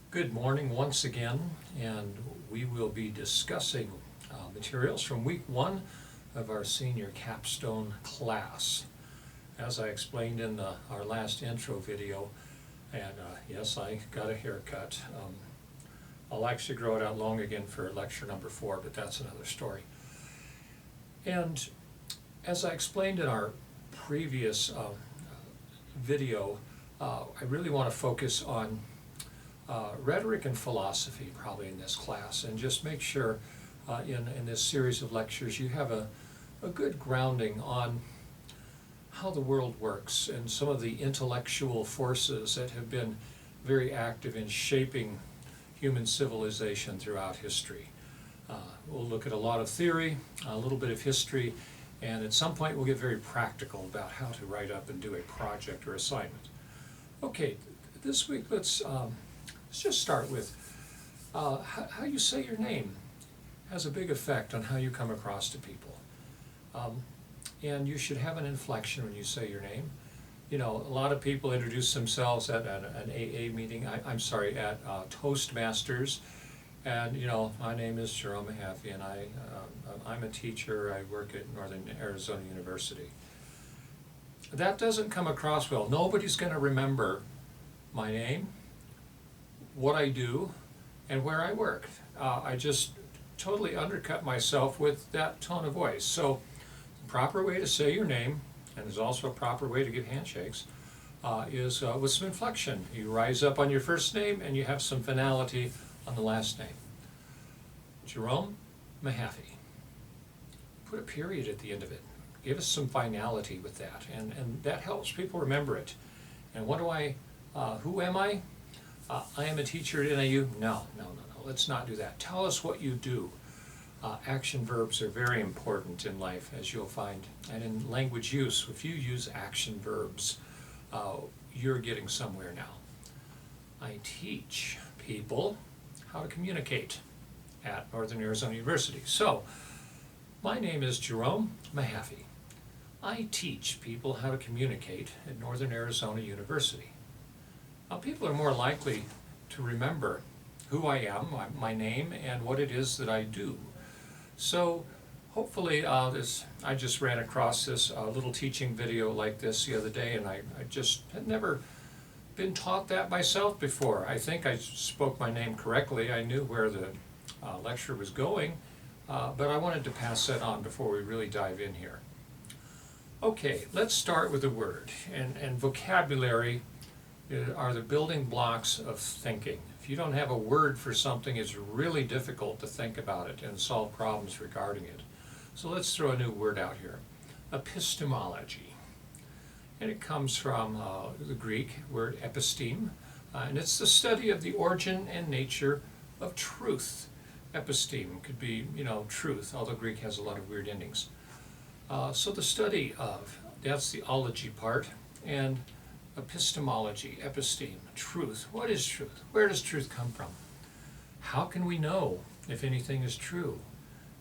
Good morning once again, and we will be discussing materials from week 1 of our senior capstone class. As I explained in our last intro video, and yes, I got a haircut. I'll actually grow it out long again for lecture number 4, but that's another story. And as I explained in our previous video, I really want to focus on rhetoric and philosophy probably in this class, and just make sure in this series of lectures you have a good grounding on how the world works and some of the intellectual forces that have been very active in shaping human civilization throughout history. We'll look at a lot of theory, a little bit of history, and at some point we'll get very practical about how to write up and do a project or assignment. Okay, this week let's just start with how you say your name has a big effect on how you come across to people. And you should have an inflection when you say your name. You know, a lot of people introduce themselves at an AA meeting, at Toastmasters, and you know, my name is Jerome Mahaffey, and I'm a teacher. I work at Northern Arizona University. That doesn't come across well. Nobody's going to remember my name, what I do, and where I work. I just totally undercut myself with that tone of voice. So the proper way to say your name, and there's also a proper way to give handshakes, is with some inflection. You rise up on your first name and you have some finality on the last name. Jerome Mahaffey. Put a period at the end of it. Give us some finality with that, and that helps people remember it. And what do who am I? I am a teacher at NAU. No, let's not do that. Tell us what you do. Action verbs are very important in life, as you'll find. And in language use, if you use action verbs, you're getting somewhere now. I teach people how to communicate at Northern Arizona University. So, my name is Jerome Mahaffey. I teach people how to communicate at Northern Arizona University. Now, people are more likely to remember who I am, my name, and what it is that I do. So hopefully I just ran across this little teaching video like this the other day, and I just had never been taught that myself before. I think I spoke my name correctly. I knew where the lecture was going, but I wanted to pass that on before we really dive in here. Okay, let's start with a word, and vocabulary are the building blocks of thinking. If you don't have a word for something, it's really difficult to think about it and solve problems regarding it. So let's throw a new word out here. Epistemology. And it comes from the Greek word episteme, and it's the study of the origin and nature of truth. Episteme could be, truth, although Greek has a lot of weird endings. So the study of, that's the ology part, and epistemology, episteme, truth. What is truth? Where does truth come from? How can we know if anything is true?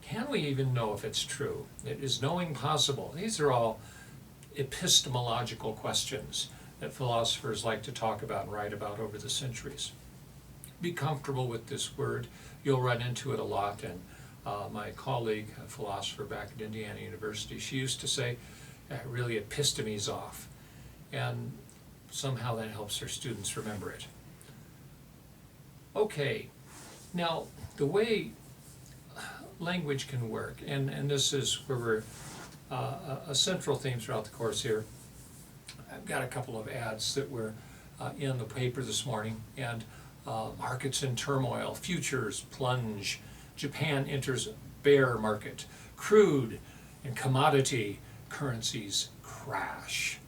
Can we even know if it's true? Is knowing possible? These are all epistemological questions that philosophers like to talk about and write about over the centuries. Be comfortable with this word. You'll run into it a lot, and my colleague, a philosopher back at Indiana University, she used to say, really epistemes off. And somehow that helps her students remember it. Okay, now the way language can work, and this is where we're a central theme throughout the course here. I've got a couple of ads that were in the paper this morning, and markets in turmoil, futures plunge, Japan enters bear market, crude and commodity currencies crash.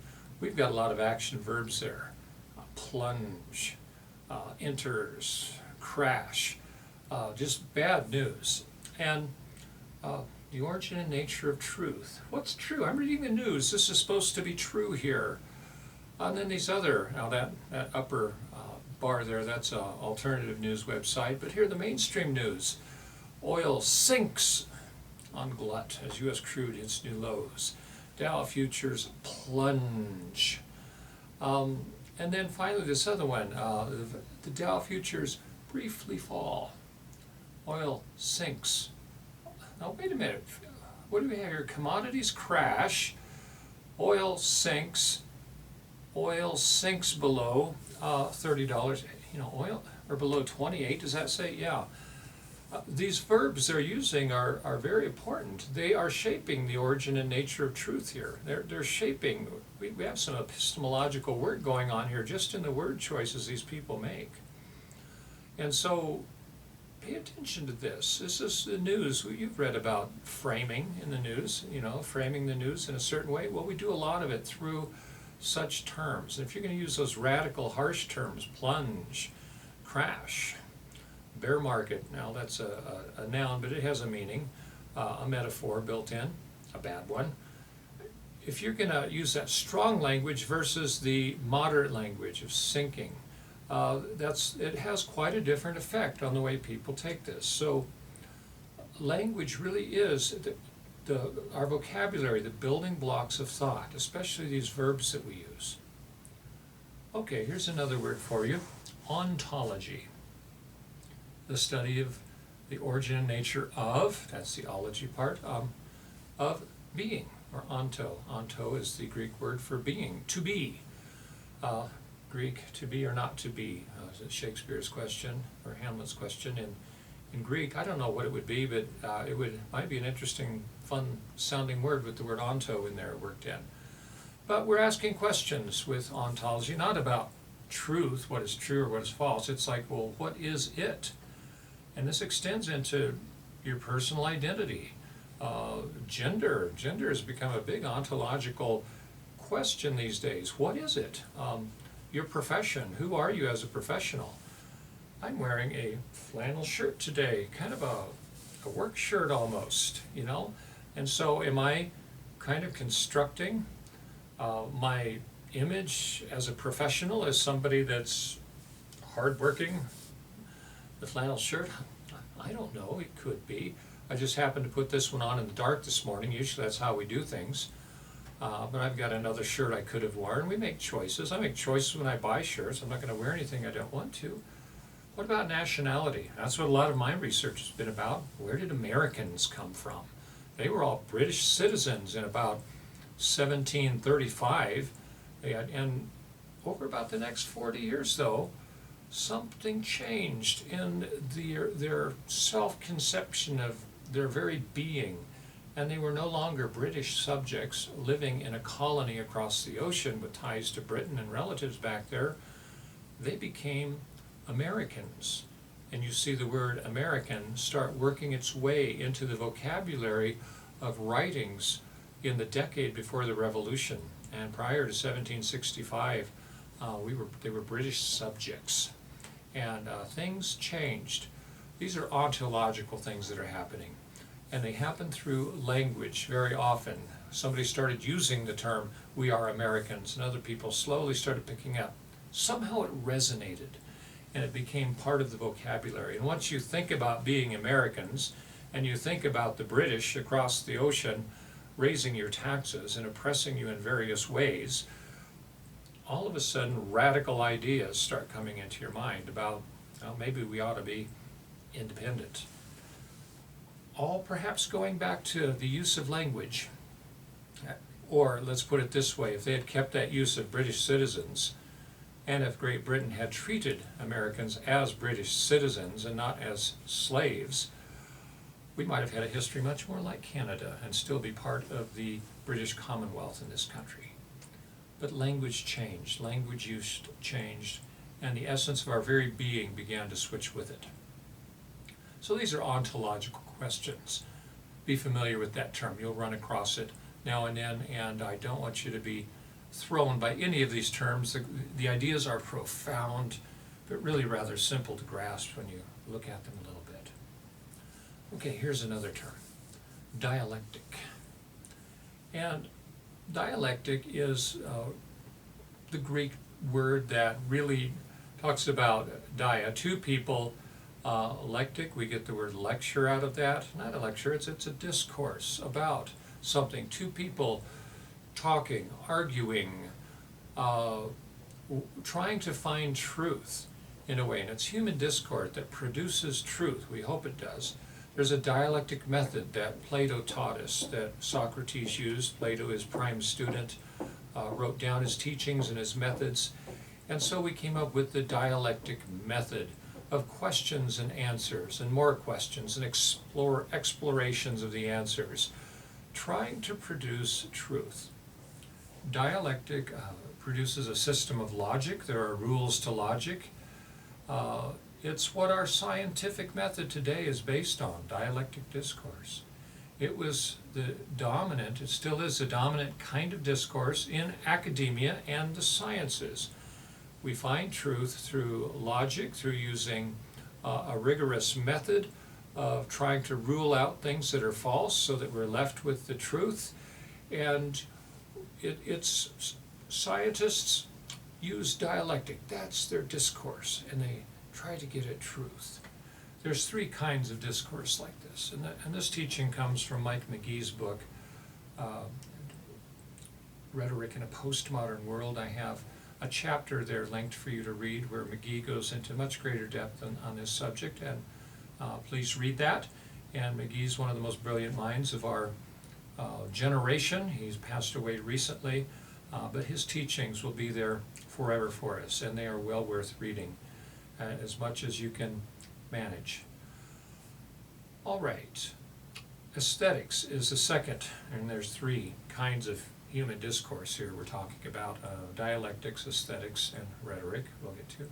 We've got a lot of action verbs there. Plunge, enters, crash, just bad news. And the origin and nature of truth. What's true? I'm reading the news. This is supposed to be true here. And then these other, now that upper bar there, that's an alternative news website. But here the mainstream news. Oil sinks on glut as U.S. crude hits new lows. Dow futures plunge. And then finally this other one, the Dow futures briefly fall. Oil sinks. Now wait a minute, what do we have here? Commodities crash, oil sinks below $30. Oil, or below 28, does that say? Yeah. These verbs they're using are very important. They are shaping the origin and nature of truth here. They're shaping, we have some epistemological work going on here just in the word choices these people make. And so pay attention to this. This is the news. You've read about framing in the news, framing the news in a certain way. Well, we do a lot of it through such terms. And if you're going to use those radical, harsh terms, plunge, crash, bear market, now that's a noun, but it has a meaning, a metaphor built in, a bad one. If you're going to use that strong language versus the moderate language of sinking, it has quite a different effect on the way people take this. So language really is our vocabulary, the building blocks of thought, especially these verbs that we use. Okay, here's another word for you, ontology. The study of the origin and nature of, that's the ology part, of being, or onto. Onto is the Greek word for being, to be. Greek, to be or not to be, is Shakespeare's question, or Hamlet's question. In Greek, I don't know what it would be, but might be an interesting, fun sounding word with the word onto in there worked in. But we're asking questions with ontology, not about truth, what is true or what is false. It's like, well, what is it? And this extends into your personal identity. Gender has become a big ontological question these days. What is it? Your profession, who are you as a professional? I'm wearing a flannel shirt today, kind of a work shirt almost, And so am I kind of constructing my image as a professional, as somebody that's hardworking? The flannel shirt? I don't know, it could be. I just happened to put this one on in the dark this morning. Usually that's how we do things. But I've got another shirt I could have worn. We make choices. I make choices when I buy shirts. I'm not going to wear anything I don't want to. What about nationality? That's what a lot of my research has been about. Where did Americans come from? They were all British citizens in about 1735. And over about the next 40 years, though, something changed in their self-conception of their very being, and they were no longer British subjects living in a colony across the ocean with ties to Britain and relatives back there. They became Americans, and you see the word American start working its way into the vocabulary of writings in the decade before the Revolution, and prior to 1765 they were British subjects. And things changed. These are ontological things that are happening. And they happen through language very often. Somebody started using the term, we are Americans, and other people slowly started picking up. Somehow it resonated, and it became part of the vocabulary. And once you think about being Americans, and you think about the British across the ocean raising your taxes and oppressing you in various ways, all of a sudden radical ideas start coming into your mind about, well, maybe we ought to be independent. All perhaps going back to the use of language. Or let's put it this way, if they had kept that use of British citizens, and if Great Britain had treated Americans as British citizens and not as slaves, we might have had a history much more like Canada and still be part of the British Commonwealth in this country. But language changed, language use changed, and the essence of our very being began to switch with it. So these are ontological questions. Be familiar with that term. You'll run across it now and then, and I don't want you to be thrown by any of these terms. The ideas are profound, but really rather simple to grasp when you look at them a little bit. Okay, here's another term, dialectic. And dialectic is the Greek word that really talks about two people, lectic, we get the word lecture out of that. Not a lecture, it's a discourse about something. Two people talking, arguing, trying to find truth in a way, and it's human discourse that produces truth. We hope it does. There's a dialectic method that Plato taught us, that Socrates used. Plato, his prime student, wrote down his teachings and his methods, and so we came up with the dialectic method of questions and answers, and more questions, and explorations of the answers, trying to produce truth. Dialectic produces a system of logic. There are rules to logic. It's what our scientific method today is based on, dialectic discourse. It was the dominant, it still is the dominant kind of discourse in academia and the sciences. We find truth through logic, through using a rigorous method of trying to rule out things that are false so that we're left with the truth. And it's scientists use dialectic. That's their discourse, and they try to get at truth. There's three kinds of discourse like this, and this teaching comes from Mike McGee's book, Rhetoric in a Postmodern World. I have a chapter there linked for you to read where McGee goes into much greater depth on this subject, and please read that. And McGee's one of the most brilliant minds of our generation. He's passed away recently, but his teachings will be there forever for us, and they are well worth reading as much as you can manage. All right, aesthetics is the second, and there's three kinds of human discourse here we're talking about: dialectics, aesthetics, and rhetoric. We'll get to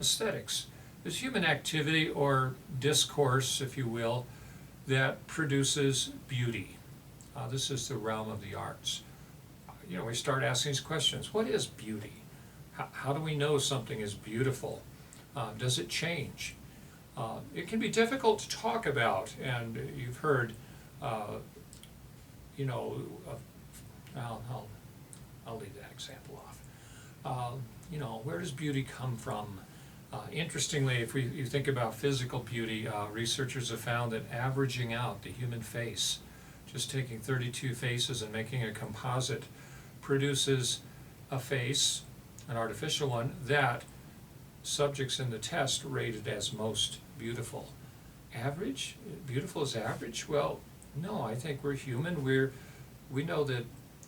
aesthetics. Is human activity or discourse, if you will, that produces beauty. This is the realm of the arts. We start asking these questions. What is beauty? How do we know something is beautiful? Does it change? It can be difficult to talk about, and you've heard, I'll leave that example off. Where does beauty come from? Interestingly, if you think about physical beauty, researchers have found that averaging out the human face, just taking 32 faces and making a composite, produces a face, an artificial one, that subjects in the test rated as most beautiful. Average? Beautiful is average? Well, no, I think we're human. We know that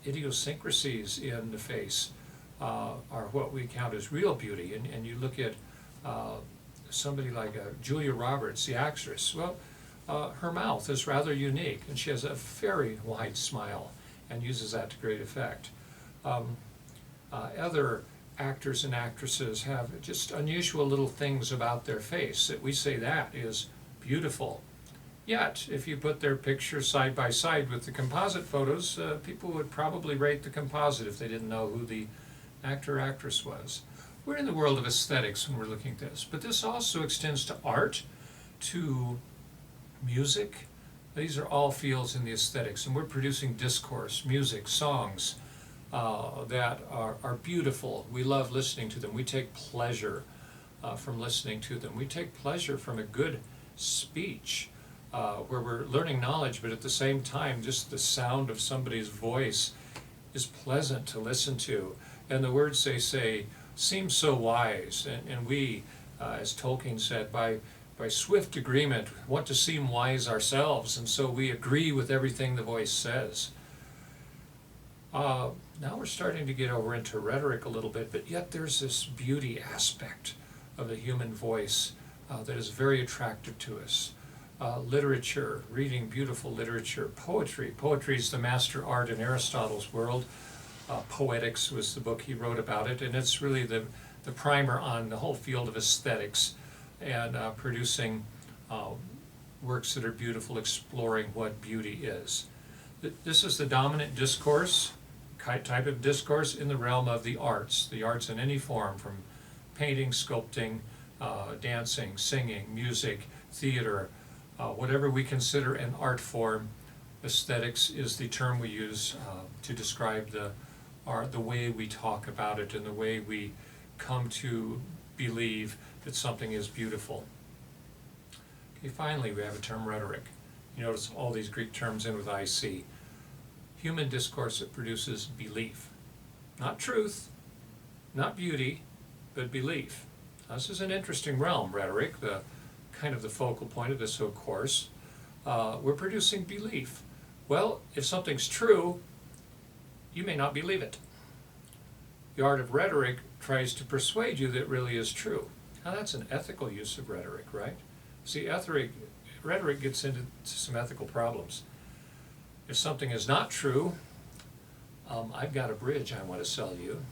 idiosyncrasies in the face are what we count as real beauty. And you look at somebody like Julia Roberts, the actress. Well, her mouth is rather unique, and she has a very wide smile and uses that to great effect. Other actors and actresses have just unusual little things about their face that we say that is beautiful. Yet, if you put their pictures side by side with the composite photos, people would probably rate the composite if they didn't know who the actor or actress was. We're in the world of aesthetics when we're looking at this, but this also extends to art, to music. These are all fields in the aesthetics, and we're producing discourse, music, songs that are beautiful. We love listening to them. We take pleasure from listening to them. We take pleasure from a good speech where we're learning knowledge, but at the same time, just the sound of somebody's voice is pleasant to listen to. And the words they say seem so wise. And we, as Tolkien said, by swift agreement, want to seem wise ourselves, and so we agree with everything the voice says. Now we're starting to get over into rhetoric a little bit, but yet there's this beauty aspect of the human voice that is very attractive to us. Literature, reading beautiful literature, poetry. Poetry is the master art in Aristotle's world. Poetics was the book he wrote about it, and it's really the primer on the whole field of aesthetics and producing works that are beautiful, exploring what beauty is. This is the dominant discourse, type of discourse in the realm of the arts in any form, from painting, sculpting, dancing, singing, music, theater, whatever we consider an art form. Aesthetics is the term we use to describe the way we talk about it and the way we come to believe that something is beautiful. Okay, finally, we have a term, rhetoric. You notice all these Greek terms in with IC. Human discourse that produces belief. Not truth, not beauty, but belief. This is an interesting realm, rhetoric, the kind of the focal point of this whole course. We're producing belief. Well, if something's true, you may not believe it. The art of rhetoric tries to persuade you that it really is true. Now that's an ethical use of rhetoric, right? See, rhetoric gets into some ethical problems. If something is not true, I've got a bridge I want to sell you,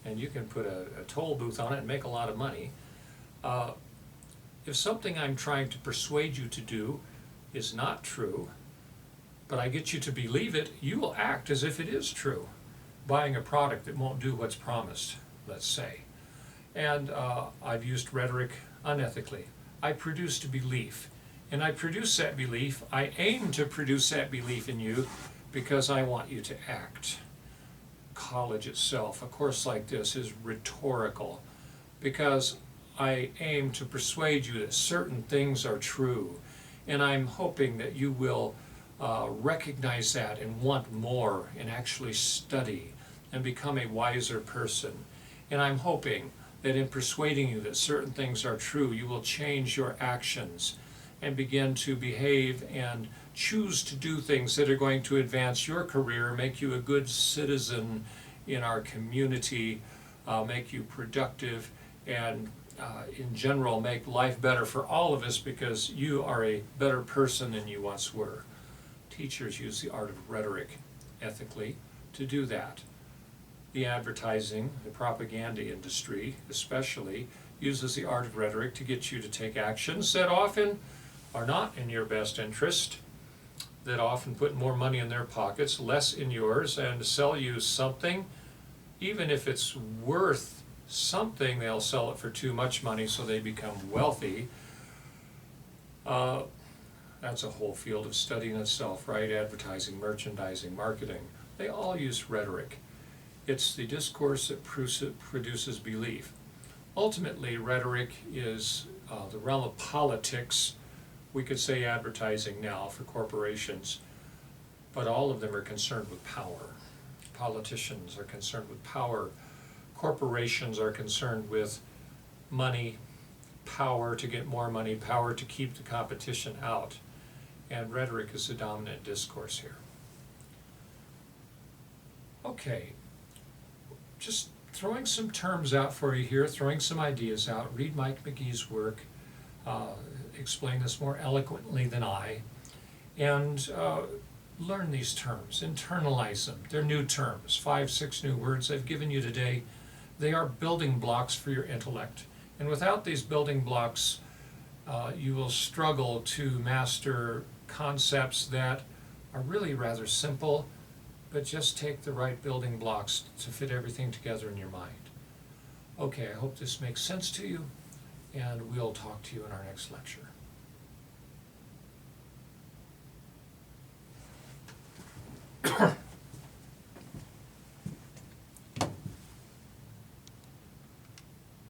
and you can put a toll booth on it and make a lot of money. If something I'm trying to persuade you to do is not true, but I get you to believe it, you will act as if it is true, buying a product that won't do what's promised, let's say. And I've used rhetoric unethically. I produced a belief, and I produce that belief, I aim to produce that belief in you because I want you to act. College itself, a course like this, is rhetorical because I aim to persuade you that certain things are true, and I'm hoping that you will recognize that and want more and actually study and become a wiser person. And I'm hoping that in persuading you that certain things are true, you will change your actions and begin to behave and choose to do things that are going to advance your career, make you a good citizen in our community, make you productive, and in general make life better for all of us because you are a better person than you once were. Teachers use the art of rhetoric ethically to do that. The advertising, the propaganda industry especially, uses the art of rhetoric to get you to take actions that often are not in your best interest, that often put more money in their pockets, less in yours, and sell you something. Even if it's worth something, they'll sell it for too much money so they become wealthy. That's a whole field of study in itself, right? Advertising, merchandising, marketing. They all use rhetoric. It's the discourse that produces belief. Ultimately, rhetoric is the realm of politics. We could say advertising now for corporations, but all of them are concerned with power. Politicians are concerned with power. Corporations are concerned with money, power to get more money, power to keep the competition out. And rhetoric is the dominant discourse here. Okay, just throwing some terms out for you here, throwing some ideas out. Read Mike McGee's work, explain this more eloquently than I, and learn these terms, internalize them. They're new terms, 5, 6 new words I've given you today. They are building blocks for your intellect. And without these building blocks, you will struggle to master concepts that are really rather simple, but just take the right building blocks to fit everything together in your mind. Okay, I hope this makes sense to you, and we'll talk to you in our next lecture.